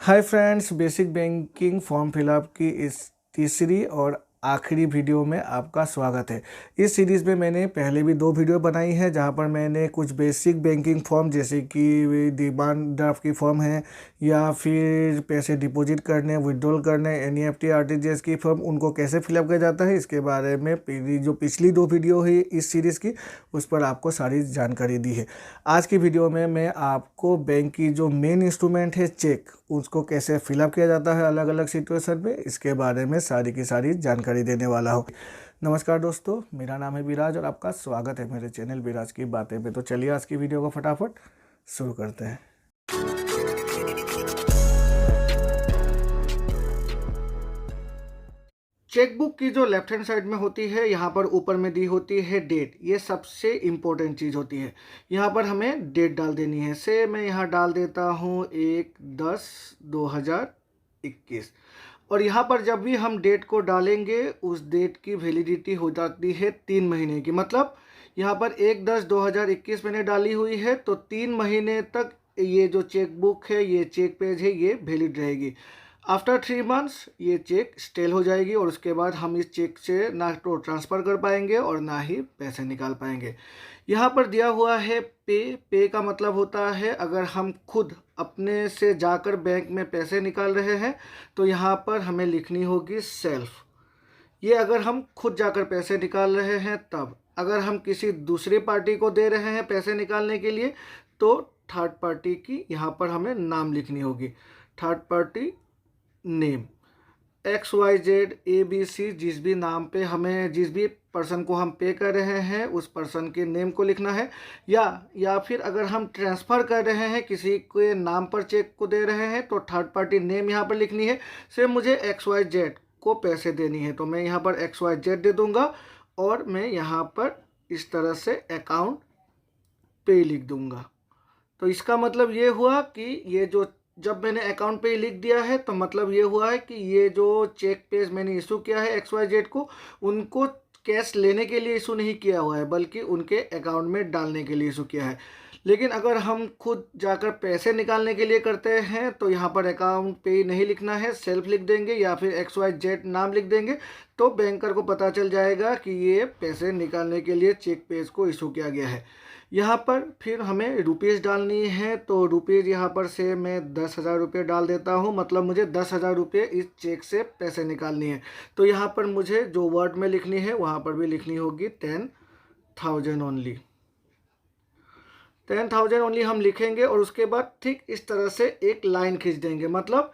Hi friends, basic banking form fill up की इस तीसरी और आखिरी वीडियो में आपका स्वागत है। इस सीरीज़ में मैंने पहले भी 2 वीडियो बनाई है जहां पर मैंने कुछ बेसिक बैंकिंग फॉर्म जैसे कि डिमांड ड्राफ्ट की फॉर्म है या फिर पैसे डिपॉजिट करने, विड्रॉल करने, एनईएफटी आरटीजीएस की फॉर्म उनको कैसे फिलअप किया जाता है इसके बारे में जो पिछली 2 वीडियो है इस सीरीज़ की उस पर आपको सारी जानकारी दी है। आज की वीडियो में मैं आपको बैंक की जो मेन इंस्ट्रूमेंट है चेक, उसको कैसे फिलअप किया जाता है अलग अलग सिचुएशन में, इसके बारे में सारी की सारी जानकारी देने वाला हूँ। नमस्कार दोस्तों, मेरा नाम है विराज और आपका स्वागत है मेरे चैनल विराज की बातें पे। तो चलिए आज की वीडियो को फटाफट शुरू करते हैं। चेकबुक की जो लेफ्ट हैंड साइड में होती है, यहाँ पर ऊपर में दी होती है डेट। ये सबसे इम्पोर्टेंट चीज़ होती है। यहाँ पर हमें डेट डाल देनी है। से मैं यहाँ डाल देता हूँ 1/10/2021 और यहाँ पर जब भी हम डेट को डालेंगे उस डेट की वैलिडिटी हो जाती है 3 महीने की। मतलब यहाँ पर 1/10/2021 मैंने डाली हुई है तो 3 महीने तक ये जो चेकबुक है, ये चेक पेज है, ये वैलिड रहेगी। आफ्टर 3 मंथ्स ये चेक स्टेल हो जाएगी और उसके बाद हम इस चेक से ना तो ट्रांसफ़र कर पाएंगे और ना ही पैसे निकाल पाएंगे। यहाँ पर दिया हुआ है पे का मतलब होता है अगर हम खुद अपने से जाकर बैंक में पैसे निकाल रहे हैं तो यहाँ पर हमें लिखनी होगी सेल्फ। ये अगर हम खुद जाकर पैसे निकाल रहे हैं तब। अगर हम किसी दूसरी पार्टी को दे रहे हैं पैसे निकालने के लिए तो थर्ड पार्टी की यहाँ पर हमें नाम लिखनी होगी। Third party name XYZ ABC, जिस भी नाम पे हमें, जिस भी पर्सन को हम पे कर रहे हैं उस पर्सन के नेम को लिखना है। या फिर अगर हम ट्रांसफ़र कर रहे हैं, किसी के नाम पर चेक को दे रहे हैं तो थर्ड पार्टी नेम यहाँ पर लिखनी है। से मुझे XYZ को पैसे देनी है तो मैं यहाँ पर XYZ दे दूँगा और मैं यहाँ पर इस तरह से अकाउंट पे लिख दूँगा। तो इसका मतलब ये हुआ कि ये जो जब मैंने अकाउंट पे लिख दिया है तो मतलब ये हुआ है कि ये जो चेक पेज मैंने इशू किया है XYZ को, उनको कैश लेने के लिए इशू नहीं किया हुआ है बल्कि उनके अकाउंट में डालने के लिए इशू किया है। लेकिन अगर हम खुद जाकर पैसे निकालने के लिए करते हैं तो यहाँ पर अकाउंट पे नहीं लिखना है, सेल्फ लिख देंगे या फिर XYZ नाम लिख देंगे तो बैंकर को पता चल जाएगा कि ये पैसे निकालने के लिए चेक पेज को इशू किया गया है। यहाँ पर फिर हमें रुपीज़ डालनी है तो रुपीज़ यहाँ पर से मैं 10,000 रुपये डाल देता हूँ। मतलब मुझे 10,000 रुपये इस चेक से पैसे निकालनी है तो यहाँ पर मुझे जो वर्ड में लिखनी है वहाँ पर भी लिखनी होगी 10,000 ओनली। 10,000 ओनली हम लिखेंगे और उसके बाद ठीक इस तरह से एक लाइन खींच देंगे। मतलब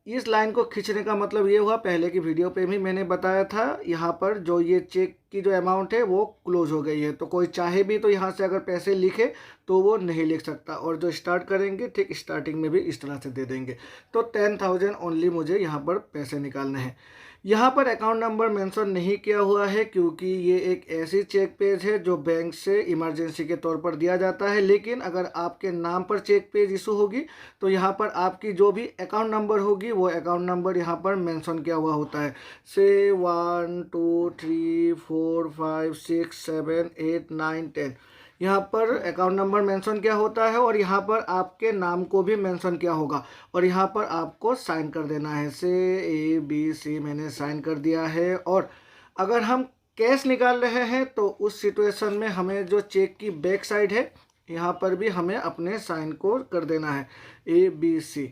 इस लाइन को खींचने का मतलब ये हुआ, पहले की वीडियो पे भी मैंने बताया था, यहाँ पर जो ये चेक की जो अमाउंट है वो क्लोज हो गई है तो कोई चाहे भी तो यहाँ से अगर पैसे लिखे तो वो नहीं लिख सकता और जो स्टार्ट करेंगे ठीक स्टार्टिंग में भी इस तरह से दे देंगे। तो 10,000 ओनली मुझे यहाँ पर पैसे निकालने हैं। यहाँ पर अकाउंट नंबर मेंशन नहीं किया हुआ है क्योंकि ये एक ऐसी चेक पेज है जो बैंक से इमरजेंसी के तौर पर दिया जाता है। लेकिन अगर आपके नाम पर चेक पेज इशू होगी तो यहाँ पर आपकी जो भी अकाउंट नंबर होगी वो अकाउंट नंबर यहाँ पर मेंशन किया हुआ होता है। से 1 2 3 4 5 6 7 8 9 10 यहाँ पर अकाउंट नंबर मेंशन किया होता है और यहाँ पर आपके नाम को भी मेंशन किया होगा और यहाँ पर आपको साइन कर देना है। से ABC मैंने साइन कर दिया है। और अगर हम कैश निकाल रहे हैं तो उस सिचुएशन में हमें जो चेक की बैक साइड है यहाँ पर भी हमें अपने साइन को कर देना है ABC।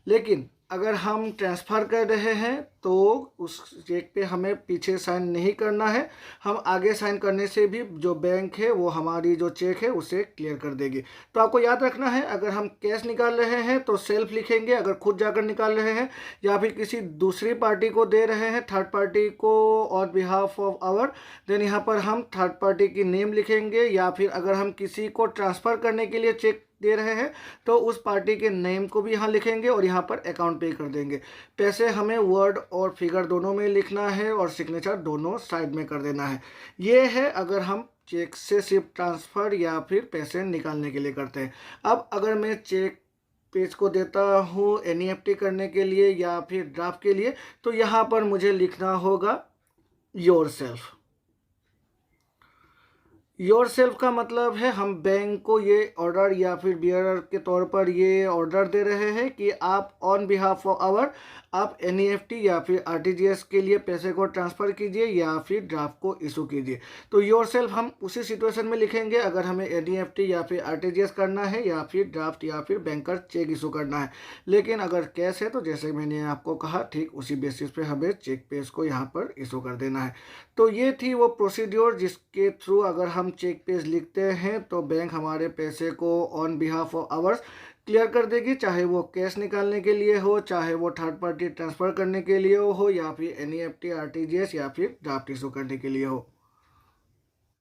लेकिन अगर हम ट्रांसफ़र कर रहे हैं तो उस चेक पे हमें पीछे साइन नहीं करना है। हम आगे साइन करने से भी जो बैंक है वो हमारी जो चेक है उसे क्लियर कर देगी। तो आपको याद रखना है, अगर हम कैश निकाल रहे हैं तो सेल्फ लिखेंगे, अगर खुद जाकर निकाल रहे हैं या फिर किसी दूसरी पार्टी को दे रहे हैं, थर्ड पार्टी को on behalf of our, then यहाँ पर हम थर्ड पार्टी की नेम लिखेंगे। या फिर अगर हम किसी को ट्रांसफ़र करने के लिए चेक दे रहे हैं तो उस पार्टी के नेम को भी यहाँ लिखेंगे और यहाँ पर अकाउंट पे कर देंगे। पैसे हमें वर्ड और फिगर दोनों में लिखना है और सिग्नेचर दोनों साइड में कर देना है। ये है अगर हम चेक से सिर्फ ट्रांसफ़र या फिर पैसे निकालने के लिए करते हैं। अब अगर मैं चेक पेज को देता हूँ NEFT करने के लिए या फिर ड्राफ्ट के लिए तो यहाँ पर मुझे लिखना होगा योर सेल्फ। योर सेल्फ का मतलब है हम बैंक को ये ऑर्डर या फिर बियरर के तौर पर ये ऑर्डर दे रहे हैं कि आप ऑन बिहाफ ऑफ आवर आप एनईएफटी या फिर आरटीजीएस के लिए पैसे को ट्रांसफ़र कीजिए या फिर ड्राफ्ट को इशू कीजिए। तो योर सेल्फ हम उसी सिचुएशन में लिखेंगे अगर हमें एनईएफटी या फिर आरटीजीएस करना है या फिर ड्राफ्ट या फिर बैंकर चेक इशू करना है। लेकिन अगर कैश है तो जैसे मैंने आपको कहा ठीक उसी बेसिस पे हमें चेक पेज को यहाँ पर इशू कर देना है। तो ये थी वो प्रोसीड्योर जिसके थ्रू अगर हम चेक पेज लिखते हैं तो बैंक हमारे पैसे को on behalf of hours clear कर देगी, चाहे वो कैश निकालने के लिए हो, चाहे वो थर्ड पार्टी ट्रांसफ़र करने के लिए हो या फिर एनईएफटी आरटीजीएस या फिर ड्राफ्ट इशू करने के लिए हो।